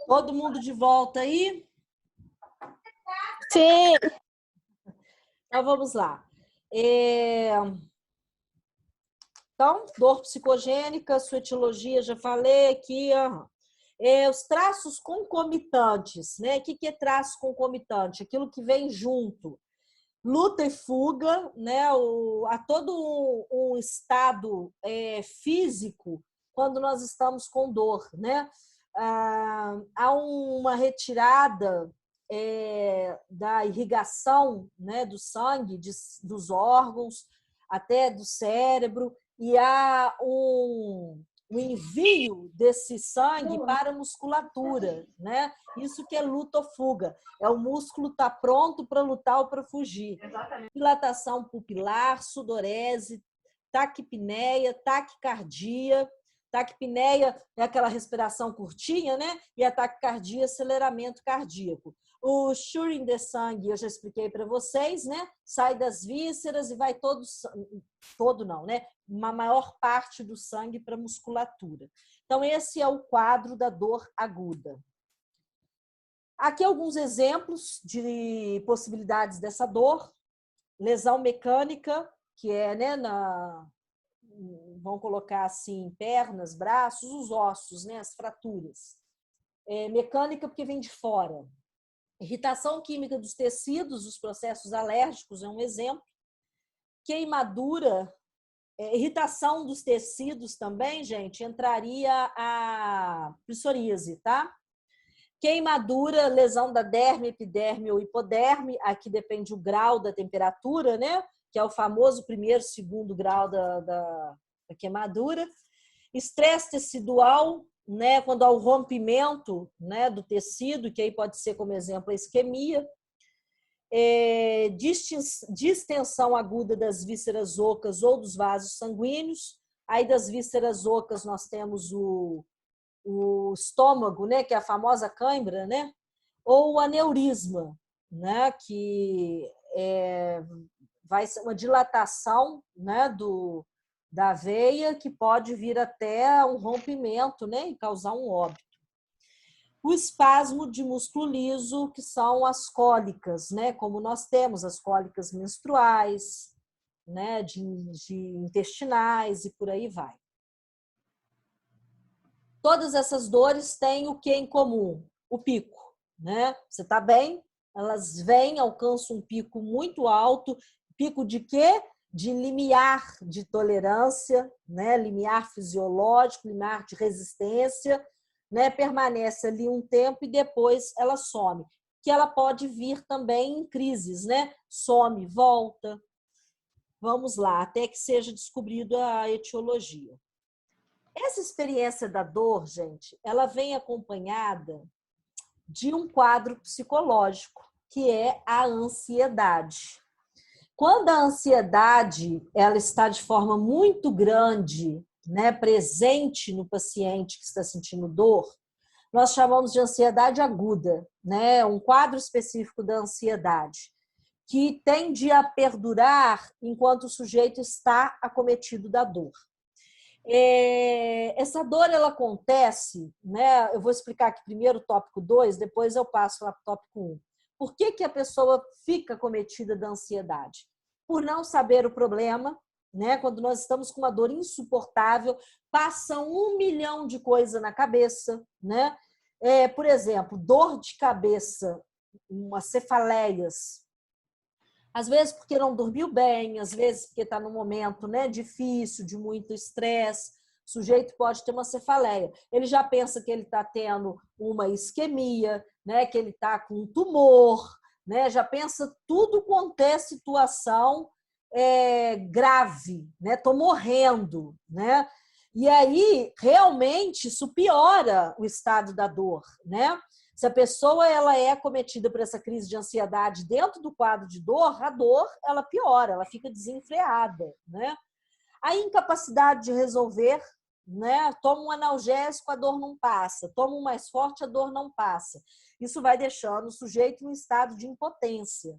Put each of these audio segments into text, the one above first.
Todo mundo de volta aí? Sim. Então, vamos lá. Então, dor psicogênica, sua etiologia, já falei aqui. Os traços concomitantes, né? O que é traço concomitante? Aquilo que vem junto. Luta e fuga, né? Há todo um estado físico quando nós estamos com dor, né? Há uma retirada da irrigação, né, do sangue, dos órgãos, até do cérebro, e há um envio desse sangue para a musculatura, né? Isso que é luta ou fuga. É o músculo tá pronto para lutar ou para fugir. Exatamente. Dilatação pupilar, sudorese, taquipneia, taquicardia. Taquipneia é aquela respiração curtinha, né? E a taquicardia, aceleramento cardíaco. O Shurin de sangue, eu já expliquei para vocês, né? Sai das vísceras e vai todo não, né? Uma maior parte do sangue para a musculatura. Então, esse é o quadro da dor aguda. Aqui alguns exemplos de possibilidades dessa dor. Lesão mecânica, que é, né, vamos colocar assim, pernas, braços, os ossos, né, as fraturas. Mecânica porque vem de fora. Irritação química dos tecidos, os processos alérgicos é um exemplo. Queimadura, irritação dos tecidos também, gente, entraria a psoríase, tá? Queimadura, lesão da derme, epiderme ou hipoderme, aqui depende o grau da temperatura, né? Que é o famoso primeiro, segundo grau da queimadura. Estresse tecidual, né? Quando há o rompimento, né, do tecido, que aí pode ser como exemplo a isquemia. Distensão aguda das vísceras ocas ou dos vasos sanguíneos. Aí das vísceras ocas nós temos o estômago, né, que é a famosa cãibra, né? Ou o aneurisma, né, que vai ser uma dilatação, né, da veia que pode vir até um rompimento, né, e causar um óbito. O espasmo de músculo liso, que são as cólicas, né, como nós temos as cólicas menstruais, né, de intestinais e por aí vai. Todas essas dores têm o que em comum? O pico, né? Você está bem, elas vêm, alcançam um pico muito alto. Pico de quê? De limiar de tolerância, né? Limiar fisiológico, limiar de resistência, né? Permanece ali um tempo e depois ela some. Que ela pode vir também em crises, né? Some, volta. Vamos lá, até que seja descobrido a etiologia. Essa experiência da dor, gente, ela vem acompanhada de um quadro psicológico, que é a ansiedade. Quando a ansiedade ela está de forma muito grande, né, presente no paciente que está sentindo dor, nós chamamos de ansiedade aguda, né, um quadro específico da ansiedade, que tende a perdurar enquanto o sujeito está acometido da dor. Essa dor ela acontece, né? Eu vou explicar aqui primeiro o tópico 2, depois eu passo para o tópico 1. Por que a pessoa fica cometida da ansiedade? Por não saber o problema, né? Quando nós estamos com uma dor insuportável, passam 1 milhão de coisas na cabeça, né? Por exemplo, dor de cabeça, umas cefaleias. Às vezes porque não dormiu bem, às vezes porque está num momento, né, difícil, de muito estresse. O sujeito pode ter uma cefaleia. Ele já pensa que ele está tendo uma isquemia, né, que ele está com um tumor, né, já pensa tudo quanto é situação grave, né? Estou morrendo, né? E aí realmente isso piora o estado da dor, né? Se a pessoa ela é acometida por essa crise de ansiedade dentro do quadro de dor, a dor ela piora, ela fica desenfreada, né? A incapacidade de resolver, né? Toma um analgésico, a dor não passa. Toma um mais forte, a dor não passa. Isso vai deixando o sujeito em um estado de impotência.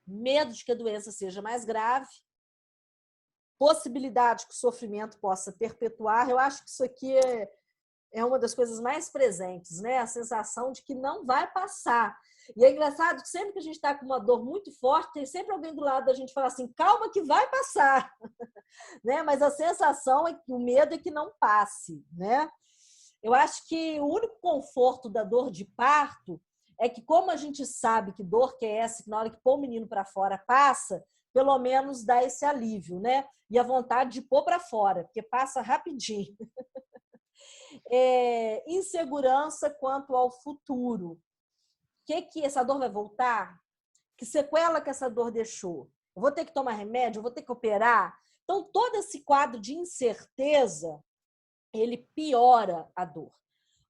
Medo de que a doença seja mais grave. Possibilidade que o sofrimento possa perpetuar. Eu acho que isso aqui é uma das coisas mais presentes, né? A sensação de que não vai passar. E é engraçado que sempre que a gente está com uma dor muito forte, tem sempre alguém do lado da gente falar assim, calma que vai passar, né? Mas a sensação é que o medo é que não passe, né? Eu acho que o único conforto da dor de parto é que, como a gente sabe que dor que é essa, que na hora que pôr o menino para fora passa, pelo menos dá esse alívio, né? E a vontade de pôr para fora, porque passa rapidinho. Insegurança quanto ao futuro. Que essa dor vai voltar? Que sequela que essa dor deixou? Eu vou ter que tomar remédio? Eu vou ter que operar? Então, todo esse quadro de incerteza, ele piora a dor.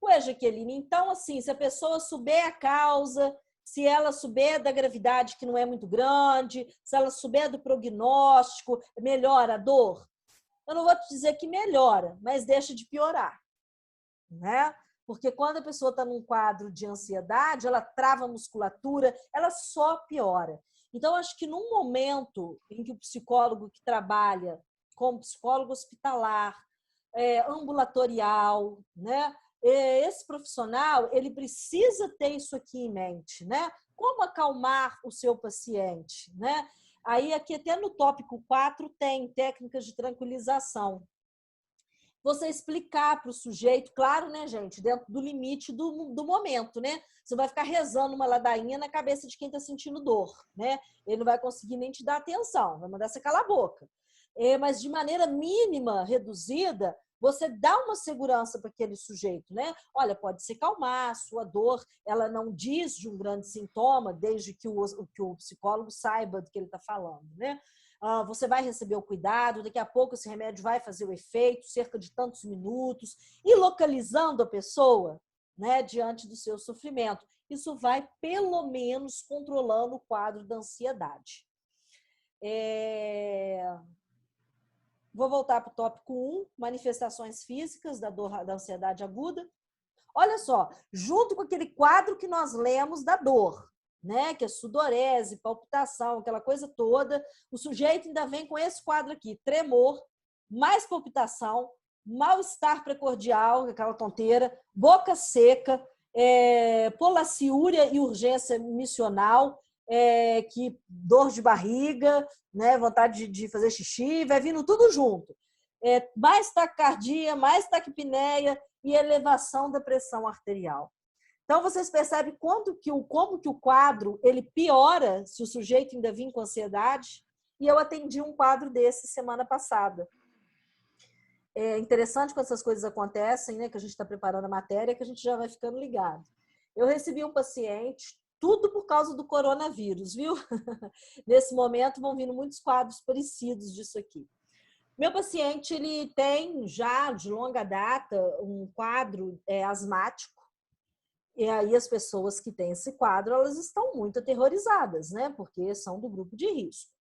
Ué, Jaqueline, então, assim, se a pessoa souber a causa, se ela souber da gravidade que não é muito grande, se ela souber do prognóstico, melhora a dor? Eu não vou te dizer que melhora, mas deixa de piorar, né? Porque quando a pessoa está num quadro de ansiedade, ela trava a musculatura, ela só piora. Então, acho que num momento em que o psicólogo que trabalha como psicólogo hospitalar, ambulatorial, né? Esse profissional, ele precisa ter isso aqui em mente, né? Como acalmar o seu paciente, né? Aí, aqui até no tópico 4 tem técnicas de tranquilização. Você explicar para o sujeito, claro, né, gente, dentro do limite do momento, né? Você vai ficar rezando uma ladainha na cabeça de quem está sentindo dor, né? Ele não vai conseguir nem te dar atenção, vai mandar você calar a boca. Mas de maneira mínima, reduzida, você dá uma segurança para aquele sujeito, né? Olha, pode se calmar, a sua dor, ela não diz de um grande sintoma, desde que o psicólogo saiba do que ele está falando, né? Você vai receber o cuidado, daqui a pouco esse remédio vai fazer o efeito, cerca de tantos minutos, e localizando a pessoa, né, diante do seu sofrimento. Isso vai, pelo menos, controlando o quadro da ansiedade. Vou voltar para o tópico 1, manifestações físicas da dor, da ansiedade aguda. Olha só, junto com aquele quadro que nós lemos da dor, né? Que é sudorese, palpitação, aquela coisa toda, o sujeito ainda vem com esse quadro aqui: tremor, mais palpitação, mal-estar precordial, aquela tonteira, boca seca, polaciúria e urgência missional, que dor de barriga, né? Vontade de fazer xixi, vai vindo tudo junto. Mais taquicardia, mais taquipneia e elevação da pressão arterial. Então, vocês percebem como que o quadro ele piora se o sujeito ainda vir com ansiedade. E eu atendi um quadro desse semana passada. É interessante quando essas coisas acontecem, né, que a gente está preparando a matéria, que a gente já vai ficando ligado. Eu recebi um paciente, tudo por causa do coronavírus, viu? Nesse momento vão vindo muitos quadros parecidos disso aqui. Meu paciente, ele tem já de longa data um quadro asmático. E aí as pessoas que têm esse quadro, elas estão muito aterrorizadas, né? Porque são do grupo de risco.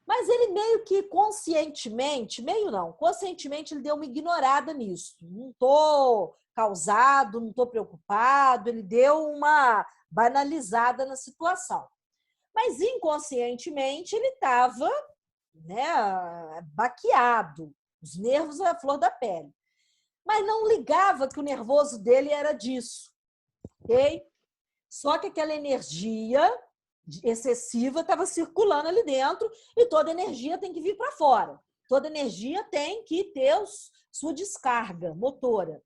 Mas ele meio que conscientemente, meio não, conscientemente ele deu uma ignorada nisso. Não estou causado, não estou preocupado, ele deu uma banalizada na situação. Mas inconscientemente ele estava, né, baqueado, os nervos à flor da pele. Mas não ligava que o nervoso dele era disso. Ok? Só que aquela energia excessiva estava circulando ali dentro e toda energia tem que vir para fora. Toda energia tem que ter sua descarga motora.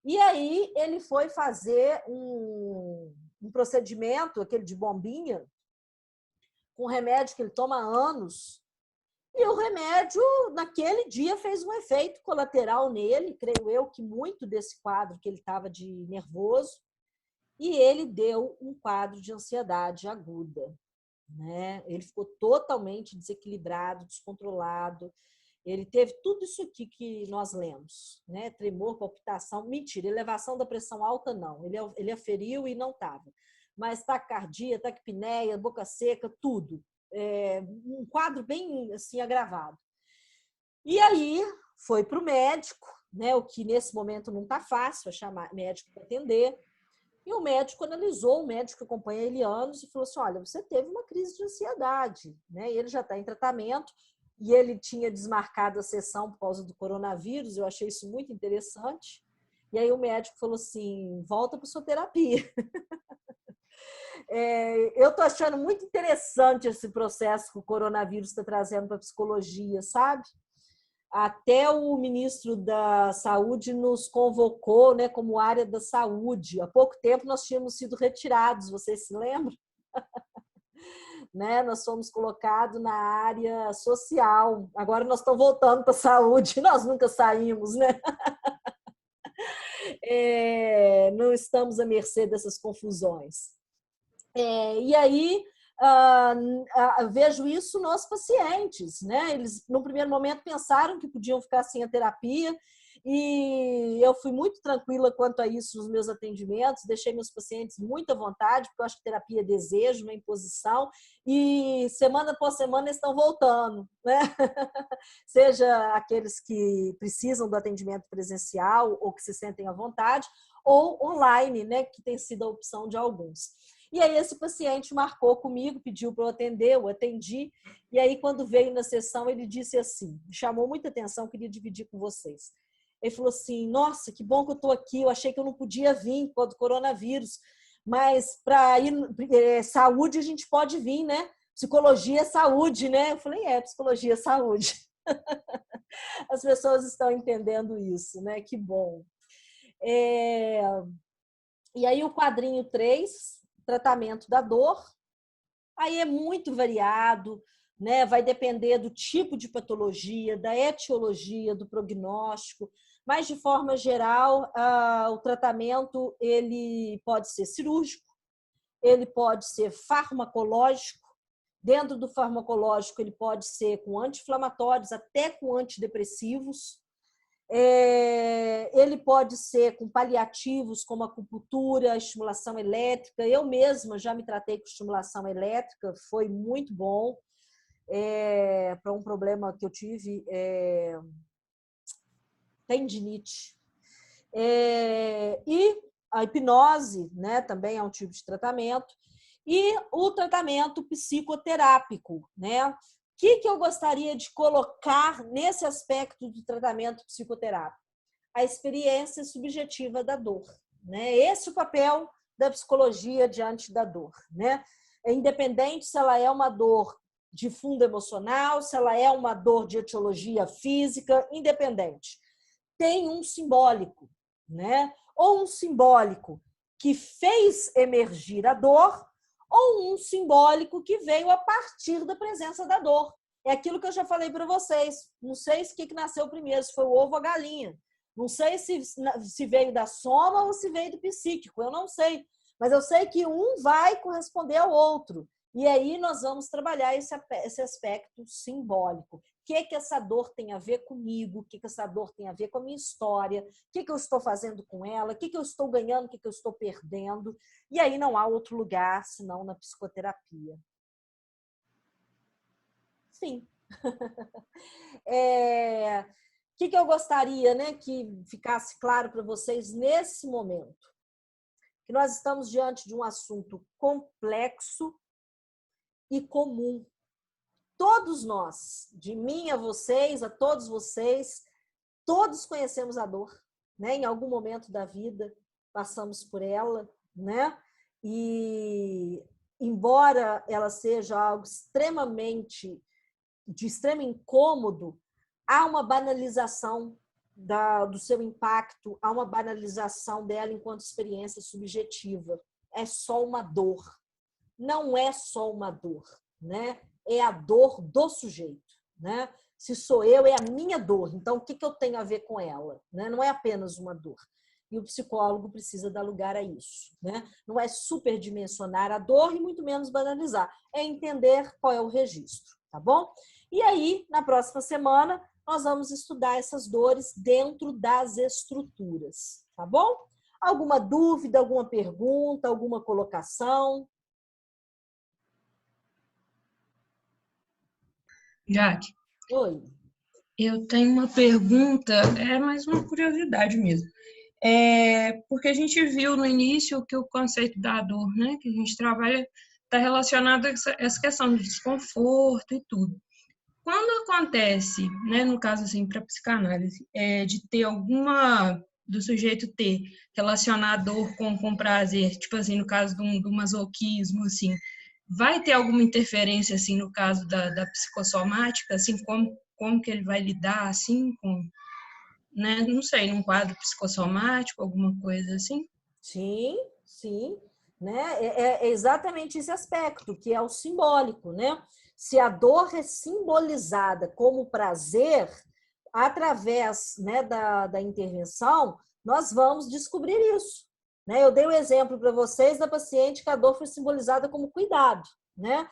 E aí ele foi fazer um procedimento, aquele de bombinha, com remédio que ele toma há anos. E o remédio, naquele dia, fez um efeito colateral nele, creio eu que muito desse quadro que ele estava de nervoso. E ele deu um quadro de ansiedade aguda, né? Ele ficou totalmente desequilibrado, descontrolado. Ele teve tudo isso aqui que nós lemos, né? Tremor, palpitação, mentira, elevação da pressão alta não. Ele aferiu e não estava. Mas taquicardia, taquipneia, boca seca, tudo. Um quadro bem assim agravado. E aí foi para o médico, né? O que nesse momento não está fácil, é chamar médico para atender. E o médico analisou, o médico que acompanha ele há anos, e falou assim: olha, você teve uma crise de ansiedade, né? E ele já está em tratamento, e ele tinha desmarcado a sessão por causa do coronavírus, eu achei isso muito interessante. E aí o médico falou assim, volta para sua terapia. Eu estou achando muito interessante esse processo que o coronavírus está trazendo para a psicologia, sabe? Até o ministro da Saúde nos convocou, né, como área da saúde. Há pouco tempo nós tínhamos sido retirados, vocês se lembram? Né? Nós fomos colocados na área social. Agora nós estamos voltando para a saúde. Nós nunca saímos, né? Não estamos à mercê dessas confusões. E aí, vejo isso nos pacientes, né? Eles, no primeiro momento, pensaram que podiam ficar sem a terapia, e eu fui muito tranquila quanto a isso nos meus atendimentos, deixei meus pacientes muito à vontade, porque eu acho que terapia é desejo, não é imposição, e semana após semana eles estão voltando, né? Seja aqueles que precisam do atendimento presencial ou que se sentem à vontade, ou online, né? Que tem sido a opção de alguns. E aí esse paciente marcou comigo, pediu para eu atender, eu atendi, e aí quando veio na sessão ele disse assim, me chamou muita atenção, queria dividir com vocês. Ele falou assim, nossa, que bom que eu estou aqui, eu achei que eu não podia vir por causa do coronavírus, mas para ir saúde a gente pode vir, né? Psicologia é saúde, né? Eu falei, psicologia é saúde. As pessoas estão entendendo isso, né? Que bom. E aí o quadrinho 3, tratamento da dor, aí é muito variado, né? Vai depender do tipo de patologia, da etiologia, do prognóstico, mas de forma geral, o tratamento ele pode ser cirúrgico, ele pode ser farmacológico, dentro do farmacológico ele pode ser com anti-inflamatórios, até com antidepressivos, ele pode ser com paliativos, como acupuntura, estimulação elétrica. Eu mesma já me tratei com estimulação elétrica, foi muito bom para um problema que eu tive, tendinite. E a hipnose, né, também é um tipo de tratamento. E o tratamento psicoterápico, né? O que eu gostaria de colocar nesse aspecto do tratamento psicoterápico? A experiência subjetiva da dor, né? Esse é o papel da psicologia diante da dor, né? Independente se ela é uma dor de fundo emocional, se ela é uma dor de etiologia física, independente. Tem um simbólico, né? Ou um simbólico que fez emergir a dor, ou um simbólico que veio a partir da presença da dor. É aquilo que eu já falei para vocês. Não sei se o que nasceu primeiro, se foi o ovo ou a galinha. Não sei se veio da soma ou se veio do psíquico, eu não sei. Mas eu sei que um vai corresponder ao outro. E aí nós vamos trabalhar esse aspecto simbólico. O que essa dor tem a ver comigo? O que essa dor tem a ver com a minha história? O que eu estou fazendo com ela? O que eu estou ganhando? O que eu estou perdendo? E aí não há outro lugar senão na psicoterapia. Sim. O que eu gostaria, né, que ficasse claro para vocês nesse momento? Que nós estamos diante de um assunto complexo e comum. Todos nós, de mim a vocês, a todos vocês, todos conhecemos a dor, né? Em algum momento da vida passamos por ela, né? E embora ela seja algo extremamente de extremo incômodo, há uma banalização do seu impacto, há uma banalização dela enquanto experiência subjetiva. É só uma dor. Não é só uma dor, né? É a dor do sujeito, né? Se sou eu, é a minha dor. Então, o que eu tenho a ver com ela? Né? Não é apenas uma dor. E o psicólogo precisa dar lugar a isso, né? Não é superdimensionar a dor e muito menos banalizar. É entender qual é o registro, tá bom? E aí, na próxima semana, nós vamos estudar essas dores dentro das estruturas, tá bom? Alguma dúvida, alguma pergunta, alguma colocação? Jaque, Oi. eu tenho uma pergunta, é mais uma curiosidade mesmo. Porque a gente viu no início que o conceito da dor, né, que a gente trabalha, está relacionado a essa questão de desconforto e tudo. Quando acontece, né, no caso assim, para psicanálise, de ter alguma do sujeito ter relacionar dor com prazer, tipo assim, no caso do masoquismo, assim, vai ter alguma interferência, assim, no caso da psicossomática, assim, como que ele vai lidar, assim, com, né, não sei, num quadro psicossomático, alguma coisa assim? Sim, sim, né? É exatamente esse aspecto, que é o simbólico, né? Se a dor é simbolizada como prazer, através, né, da intervenção, nós vamos descobrir isso. Né? Eu dei o exemplo para vocês da paciente que a dor foi simbolizada como cuidado. Né?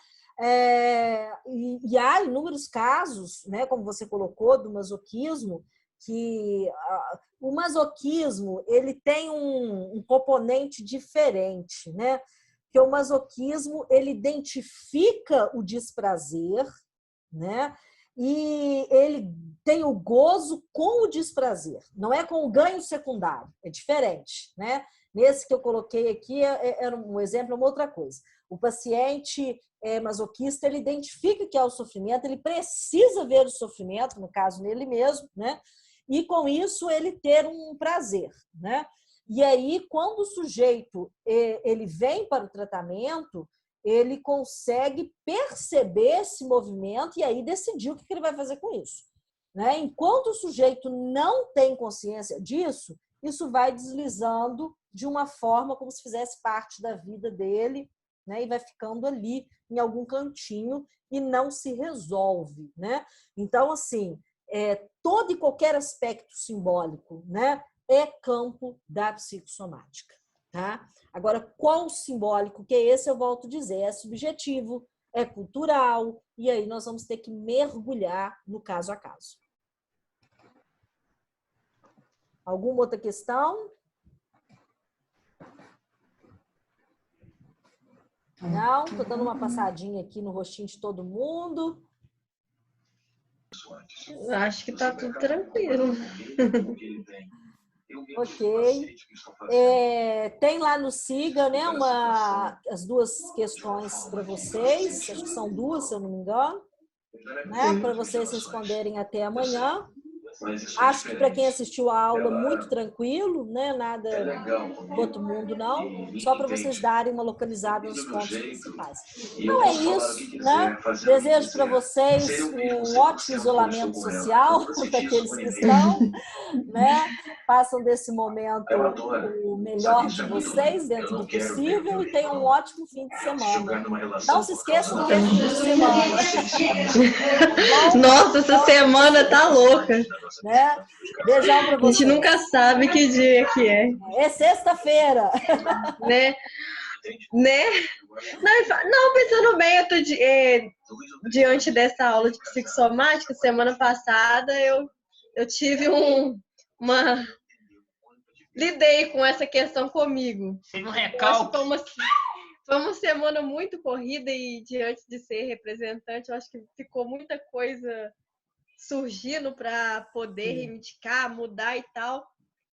E há inúmeros casos, né, como você colocou, do masoquismo, que o masoquismo ele tem um componente diferente, né? Porque o masoquismo ele identifica o desprazer, né? E ele tem o gozo com o desprazer, não é com o ganho secundário, é diferente, né? Nesse que eu coloquei aqui era um exemplo, é uma outra coisa. O paciente masoquista, ele identifica que é o sofrimento, ele precisa ver o sofrimento, no caso nele mesmo, né? E com isso ele ter um prazer, né? E aí, quando o sujeito ele vem para o tratamento, ele consegue perceber esse movimento e aí decidir o que ele vai fazer com isso. Né? Enquanto o sujeito não tem consciência disso, isso vai deslizando de uma forma como se fizesse parte da vida dele, né? E vai ficando ali em algum cantinho e não se resolve. Né? Então, assim, todo e qualquer aspecto simbólico, né, é campo da psicossomática. Tá? Agora, qual simbólico que é esse, eu volto a dizer, é subjetivo, é cultural, e aí nós vamos ter que mergulhar no caso a caso. Alguma outra questão? Não? Estou dando uma passadinha aqui no rostinho de todo mundo. Acho que está tudo tranquilo. Ok. Tem lá no Siga, né, as duas questões para vocês, acho que são duas, se eu não me engano, né, para vocês responderem até amanhã. Acho que para quem assistiu a aula, muito tranquilo, né? Nada do outro mundo, não. Só para vocês darem uma localizada nos pontos principais. Então é isso, né? Desejo para vocês um ótimo isolamento social daqueles que estão, né? Façam desse momento o melhor de vocês dentro do possível e tenham um ótimo fim de semana. Não se esqueçam que é fim de semana. Nossa, essa semana tá louca. Né? Beijão para vocês. A gente nunca sabe que dia que é. É sexta-feira. Né? Não, pensando bem, eu tô diante dessa aula de psicossomática, semana passada eu tive lidei com essa questão comigo. Um recalque. Foi uma semana muito corrida e diante de ser representante, eu acho que ficou muita coisa surgindo para poder reivindicar, mudar e tal.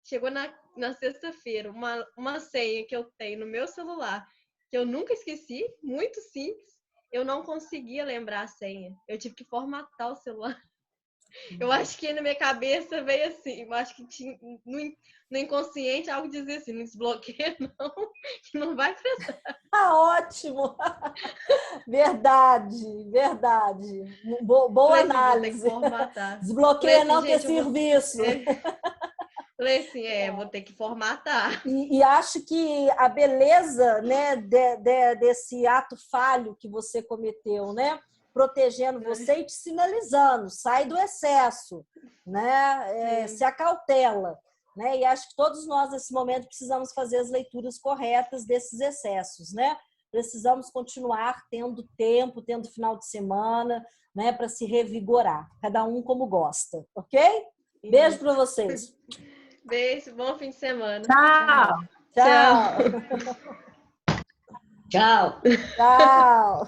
Chegou na sexta-feira, uma senha que eu tenho no meu celular, que eu nunca esqueci, muito simples, eu não conseguia lembrar a senha. Eu tive que formatar o celular. Eu acho que na minha cabeça veio assim, eu acho que tinha, no inconsciente algo dizia assim, não desbloqueia não, que não vai prestar. Ótimo! Verdade. Boa análise. Desbloqueia não, que é serviço. Falei assim, vou ter que formatar. E acho que a beleza, né, desse ato falho que você cometeu, né? Protegendo você e te sinalizando, sai do excesso, né? Se acautela. Né? E acho que todos nós, nesse momento, precisamos fazer as leituras corretas desses excessos. Né? Precisamos continuar tendo tempo, tendo final de semana, né, para se revigorar. Cada um como gosta, ok? Beijo para vocês. Beijo, bom fim de semana. Tchau. Tchau. Tchau.